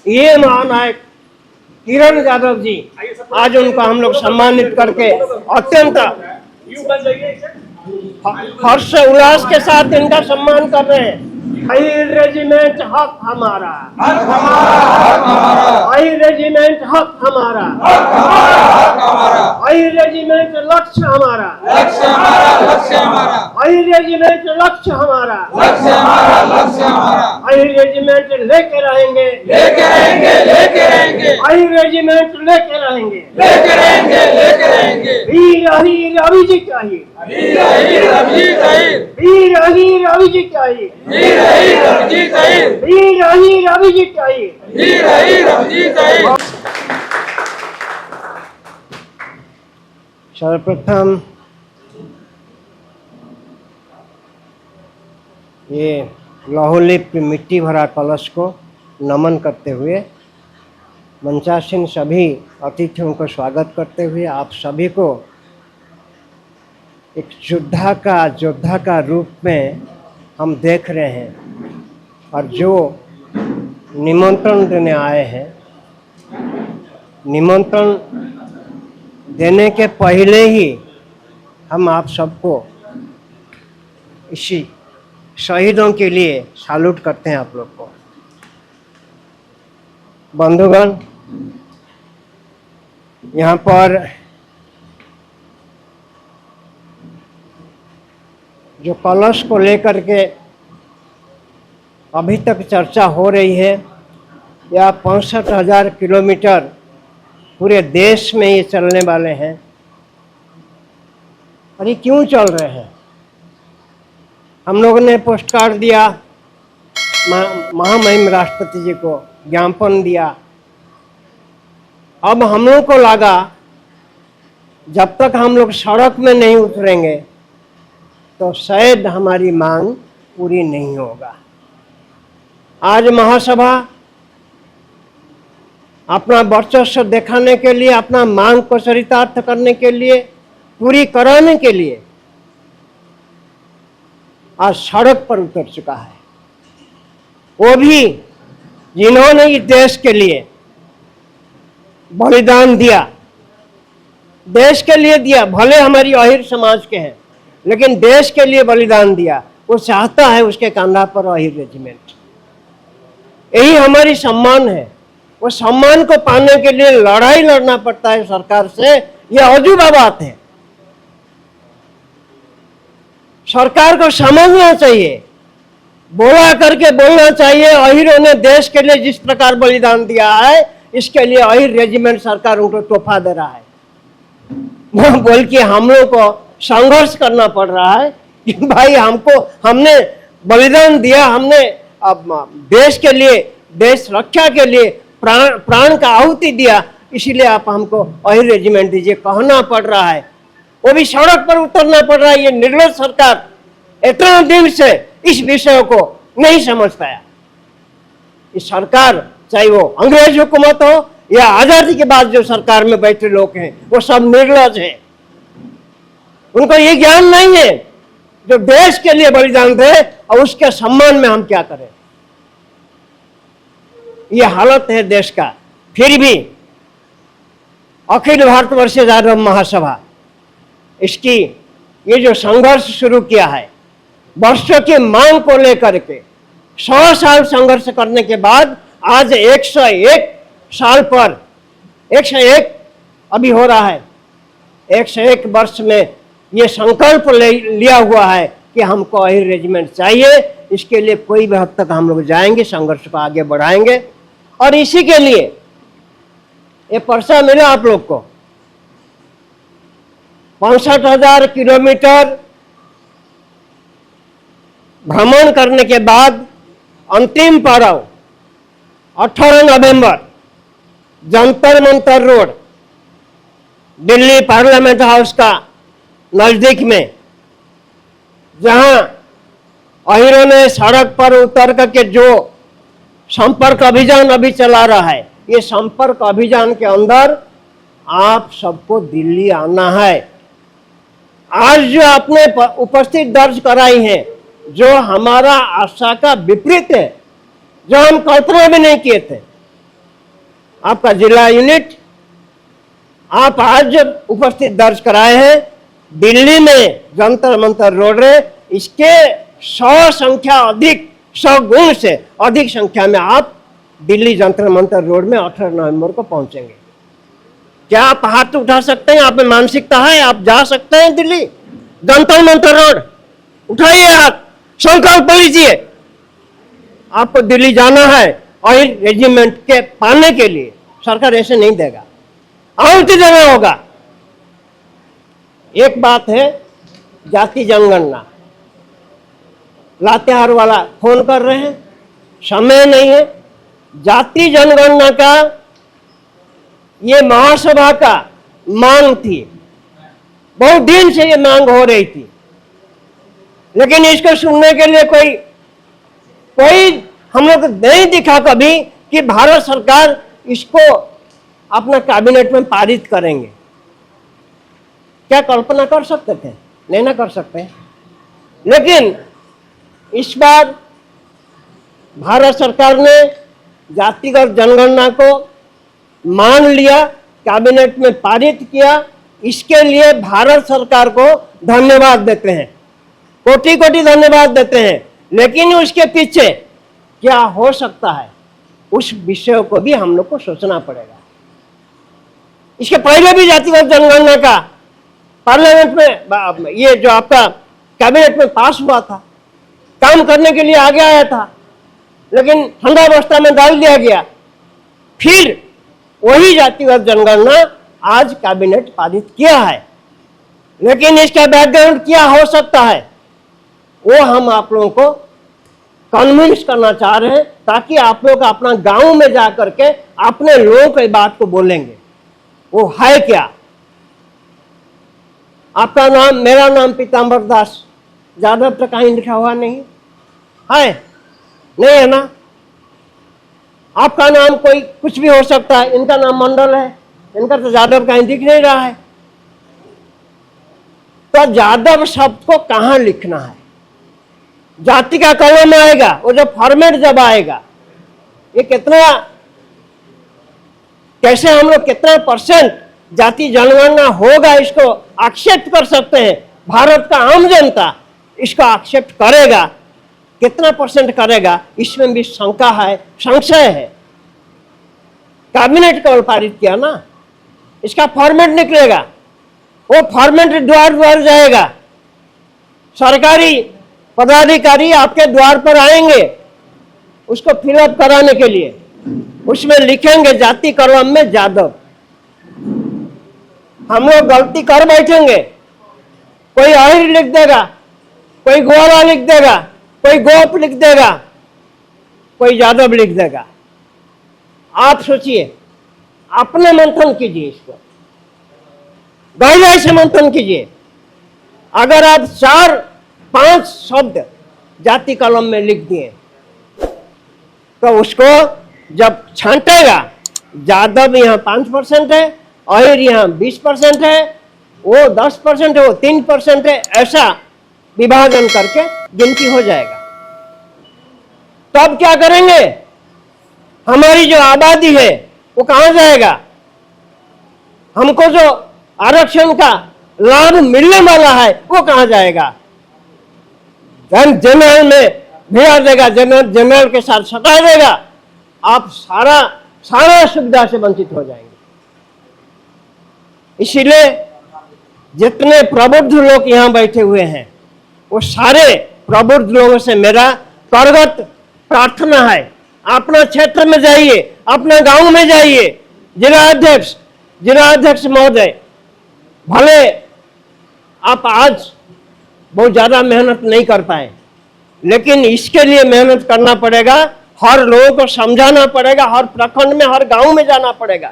ये महानायक किरण यादव जी, आज उनको हम लोग सम्मानित करके अत्यंत हर्ष उल्लास के साथ इनका सम्मान कर रहे हैं। अहिर रेजिमेंट हक हमारा, अहिर रेजिमेंट हक हमारा, अहिर रेजिमेंट लक्ष्य हमारा, अहिर रेजिमेंट लक्ष्य हमारा, अहिर रेजिमेंट लेके रहेंगे, अहिर रेजिमेंट लेके रहेंगे। वीर अहिर अभिजीत अहिर, वीर अहिर अभिजीत अहिर, वीर अहिर अभिजीत अहिर, वीर अहिर अभिजीत अहिर, वीर अहिर अभिजीत अहिर। सर्वप्रथम ये लौहलिप्त मिट्टी भरा कलश को नमन करते हुए मंचासीन सभी अतिथियों को स्वागत करते हुए आप सभी को एक योद्धा का रूप में हम देख रहे हैं और जो निमंत्रण देने आए हैं, निमंत्रण देने के पहले ही हम आप सबको इसी शहीदों के लिए सैल्यूट करते हैं। आप लोग को बंधुगण, यहाँ पर जो कलश को लेकर के अभी तक चर्चा हो रही है, यह 65,000 किलोमीटर पूरे देश में ये चलने वाले हैं। और ये क्यों चल रहे हैं? हम लोगों ने पोस्ट कार्ड दिया, महामहिम राष्ट्रपति जी को ज्ञापन दिया। अब हम लोग को लगा जब तक हम लोग सड़क में नहीं उतरेंगे तो शायद हमारी मांग पूरी नहीं होगा। आज महासभा अपना वर्चस्व दिखाने के लिए, अपना मांग को चरितार्थ करने के लिए, पूरी कराने के लिए आज सड़क पर उतर चुका है। वो भी जिन्होंने इस देश के लिए बलिदान दिया, देश के लिए दिया, भले हमारी अहिर समाज के हैं लेकिन देश के लिए बलिदान दिया। वो चाहता है उसके कंधा पर अहिर रेजिमेंट। यही हमारी सम्मान है। वो सम्मान को पाने के लिए लड़ाई लड़ना पड़ता है सरकार से, यह अजूबा बात है। सरकार को समझना चाहिए, बोला करके बोलना चाहिए। अहिरों ने देश के लिए जिस प्रकार बलिदान दिया है, इसके लिए अहिर रेजिमेंट सरकार उनको तोहफा दे रहा है। वो बोल के हम लोग को संघर्ष करना पड़ रहा है कि भाई हमने बलिदान दिया, हमने देश के लिए, देश रक्षा के लिए प्राण का आहुति दिया, इसीलिए आप हमको अहिर रेजिमेंट दीजिए, कहना पड़ रहा है। वो भी सड़क पर उतरना पड़ रहा है। ये निर्लज सरकार इतना दिन से इस विषय को नहीं समझ पाया। इस सरकार, चाहे वो अंग्रेज हुकूमत हो या आजादी के बाद जो सरकार में बैठे लोग हैं, वो सब निर्लज हैं। उनको ये ज्ञान नहीं है जो देश के लिए बलिदान दे और उसके सम्मान में हम क्या करें। ये हालत है देश का। फिर भी अखिल भारतवर्ष यादव महासभा इसकी ये जो संघर्ष शुरू किया है, वर्षों की मांग को लेकर के 100 साल संघर्ष करने के बाद आज 101 साल पर 101 अभी हो रहा है, 101 वर्ष में ये संकल्प लिया हुआ है कि हमको अहिर रेजिमेंट चाहिए। इसके लिए कोई भी हद तक हम लोग जाएंगे, संघर्ष को आगे बढ़ाएंगे। और इसी के लिए ये पर्चा मिला आप लोग को। 65,000 किलोमीटर भ्रमण करने के बाद अंतिम पड़ाव 18 नवंबर Jantar Mantar road, Delhi parliament house का नजदीक में, जहां अहिरों ने सड़क पर उतर करके जो संपर्क अभियान अभी चला रहा है, ये संपर्क अभियान के अंदर आप सबको दिल्ली आना है। आज जो आपने उपस्थित दर्ज कराई है, जो हमारा आशा का विपरीत है, जो हम कल्पना भी नहीं किए थे, आपका जिला यूनिट आप आज जो उपस्थित दर्ज कराए हैं दिल्ली में जंतर मंतर रोड रे, इसके 100 संख्या अधिक, 100 गुण से अधिक संख्या में आप दिल्ली जंतर मंतर रोड में 18 नवंबर को पहुंचेंगे। क्या आप हाथ उठा सकते हैं? आप में मानसिकता है? आप जा सकते हैं दिल्ली जंतर मंतर रोड? उठाइए हाथ, संकल्प लीजिए। आपको दिल्ली जाना है और रेजिमेंट के पाने के लिए। सरकार ऐसे नहीं देगा, आहुति देना होगा। एक बात है जाति जनगणना, लातेहार वाला फोन कर रहे हैं, समय नहीं है। जाति जनगणना का ये महासभा का मांग थी, बहुत दिन से ये मांग हो रही थी, लेकिन इसको सुनने के लिए कोई हम लोग नहीं दिखा कभी कि भारत सरकार इसको अपना कैबिनेट में पारित करेंगे। क्या कल्पना कर सकते थे? नहीं ना कर सकते। लेकिन इस बार भारत सरकार ने जातिगत जनगणना को मान लिया, कैबिनेट में पारित किया। इसके लिए भारत सरकार को धन्यवाद देते हैं, कोटि कोटि धन्यवाद देते हैं। लेकिन उसके पीछे क्या हो सकता है उस विषय को भी हम लोग को सोचना पड़ेगा। इसके पहले भी जातिगत जनगणना का पार्लियामेंट में ये जो आपका कैबिनेट में पास हुआ था, काम करने के लिए आगे आया था, लेकिन ठंडा अवस्था में डाल दिया गया। फिर वही जातिगत जनगणना आज कैबिनेट पारित किया है। लेकिन इसका बैकग्राउंड क्या हो सकता है वो हम आप लोगों को कन्विंस करना चाह रहे हैं, ताकि आप लोग अपना गांव में जाकर के अपने लोगों की बात को बोलेंगे। वो है क्या? आपका नाम, मेरा नाम पीताम्बर दास यादव तो कहीं लिखा हुआ नहीं है, नहीं है ना? आपका नाम कोई कुछ भी हो सकता है। इनका नाम मंडल है, इनका तो यादव कहीं दिख नहीं रहा है। तो यादव शब्द को कहां लिखना है? जाति का कलम आएगा, वो जो फॉर्मेट जब आएगा, ये कितना, कैसे हम लोग कितना परसेंट जाति जनगणना होगा इसको एक्सेप्ट कर सकते हैं? भारत का आम जनता इसको एक्सेप्ट करेगा, कितना परसेंट करेगा? इसमें भी शंका है, संशय है। कैबिनेट को पारित किया ना, इसका फॉर्मेट निकलेगा, वो फॉर्मेट द्वार द्वार जाएगा। सरकारी पदाधिकारी आपके द्वार पर आएंगे उसको फिलअप कराने के लिए। उसमें लिखेंगे जाति कॉलम में यादव। हम लोग गलती कर बैठेंगे, कोई अहिर लिख देगा, कोई ग्वाला लिख देगा, कोई गोप लिख देगा, कोई यादव लिख देगा। आप सोचिए, अपने मंथन कीजिए, इसको गहराई से मंथन कीजिए। अगर आप 4-5 शब्द जाति कलम में लिख दिए तो उसको जब छांटेगा, यादव यहाँ 5% है, अहिर यहाँ 20% है, वो 10% है, वो 3% है, ऐसा विभाजन करके गिनती हो जाएगा। तब क्या करेंगे? हमारी जो आबादी है वो कहां जाएगा? हमको जो आरक्षण का लाभ मिलने वाला है वो कहां जाएगा? जनरल में भिड़ा देगा, जनरल के साथ सटा देगा। आप सारा सुविधा से वंचित हो जाएंगे। इसीलिए जितने प्रबुद्ध लोग यहाँ बैठे हुए हैं, वो सारे प्रबुद्ध लोगों से मेरा करगत प्रार्थना है, अपना क्षेत्र में जाइए, अपने गांव में जाइए। जिला अध्यक्ष महोदय, भले आप आज बहुत ज्यादा मेहनत नहीं कर पाए, लेकिन इसके लिए मेहनत करना पड़ेगा। हर लोगों को समझाना पड़ेगा, हर प्रखंड में, हर गांव में जाना पड़ेगा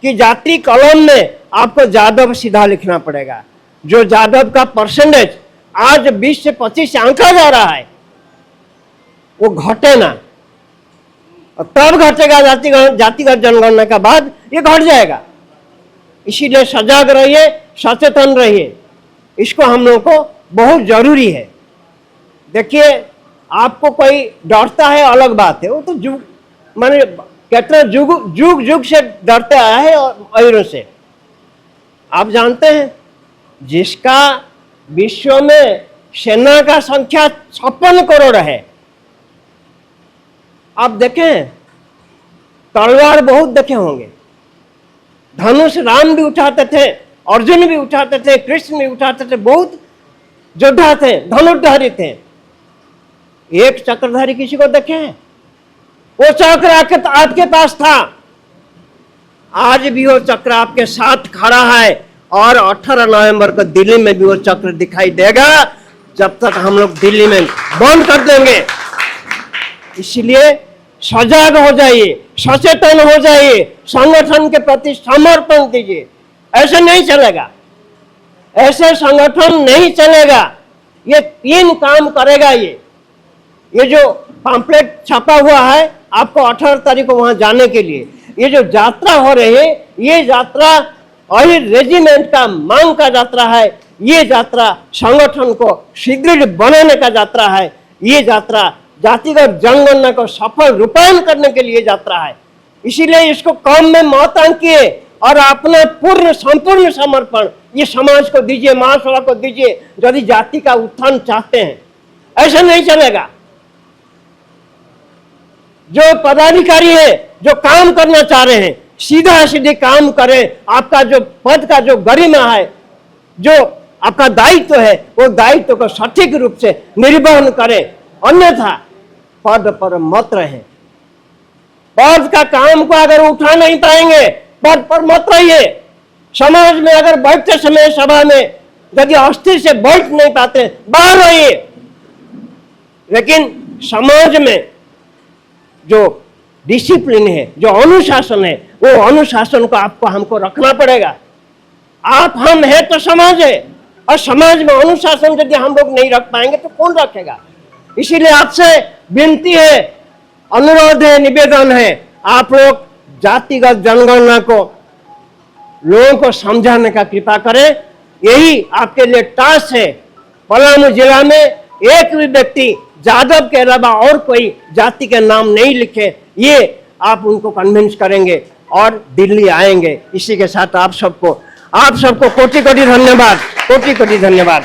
कि जाति कॉलम में आपको यादव सीधा लिखना पड़ेगा। जो यादव का परसेंटेज आज 20 से 25 से आंका जा रहा है वो घटे ना, और तब घटेगा जातिगत जनगणना का बाद ये घट जाएगा। इसीलिए सजग रहिए, सचेतन रहिए, इसको हम लोग को बहुत जरूरी है। देखिए, आपको कोई डरता है अलग बात है, वो तो माने कितना जुग जुग जुग से डरते आया है अहीरों से। आप जानते हैं जिसका विश्व में सेना का संख्या 56 करोड़ है। आप देखें, तलवार बहुत देखे होंगे, धनुष राम भी उठाते थे, अर्जुन भी उठाते थे, कृष्ण भी उठाते थे, बहुत योद्धा थे, धनुर्धारी थे। एक चक्रधारी किसी को देखे हैं? वो चक्र आपके पास था, आज भी वो चक्र आपके साथ खड़ा है और 18 नवंबर को दिल्ली में भी वो चक्र दिखाई देगा, जब तक हम लोग दिल्ली में बंद कर देंगे। इसलिए सजग हो जाइए, सचेतन हो जाइए, संगठन के प्रति समर्पण दीजिए। ऐसे नहीं चलेगा, ऐसे संगठन नहीं चलेगा। ये 3 काम करेगा। ये जो पम्पलेट छपा हुआ है आपको 18 तारीख को वहां जाने के लिए, ये जो यात्रा हो रही है, ये यात्रा अहिर रेजिमेंट का मांग का यात्रा है। ये यात्रा संगठन को सुदृढ़ बनाने का यात्रा है। ये यात्रा जातिगत जनगणना को सफल रूपायन करने के लिए यात्रा है। इसीलिए इसको काम में मत आंकिए और अपना पूर्ण संपूर्ण समर्पण ये समाज को दीजिए, महासभा को दीजिए, यदि जाति का उत्थान चाहते हैं। ऐसा नहीं चलेगा। जो पदाधिकारी है, जो काम करना चाह रहे हैं, सीधा सीधे काम करें। आपका जो पद का जो गरिमा है, जो आपका दायित्व है, वो दायित्व को सटीक रूप से निर्वहन करें, अन्यथा पद पर मत रहे। पद का काम को अगर उठा नहीं पाएंगे, पद पर मत रहिए। समाज में अगर बैठते समय सभा में यदि अस्थिर से बैठ नहीं पाते, बाहर रहिए। लेकिन समाज में जो डिसिप्लिन है, जो अनुशासन है, वो अनुशासन को आपको हमको रखना पड़ेगा। आप हम है तो समाज है, और समाज में अनुशासन यदि हम लोग नहीं रख पाएंगे तो कौन रखेगा। इसीलिए आपसे विनती है, अनुरोध है, निवेदन है, आप लोग जातिगत जनगणना को लोगों को समझाने का कृपा करें। यही आपके लिए टास्क है। पलामू जिला में एक भी व्यक्ति यादव के अलावा और कोई जाति के नाम नहीं लिखे, ये आप उनको कन्विंस करेंगे और दिल्ली आएंगे। इसी के साथ आप सबको कोटि कोटि धन्यवाद, कोटि कोटि धन्यवाद।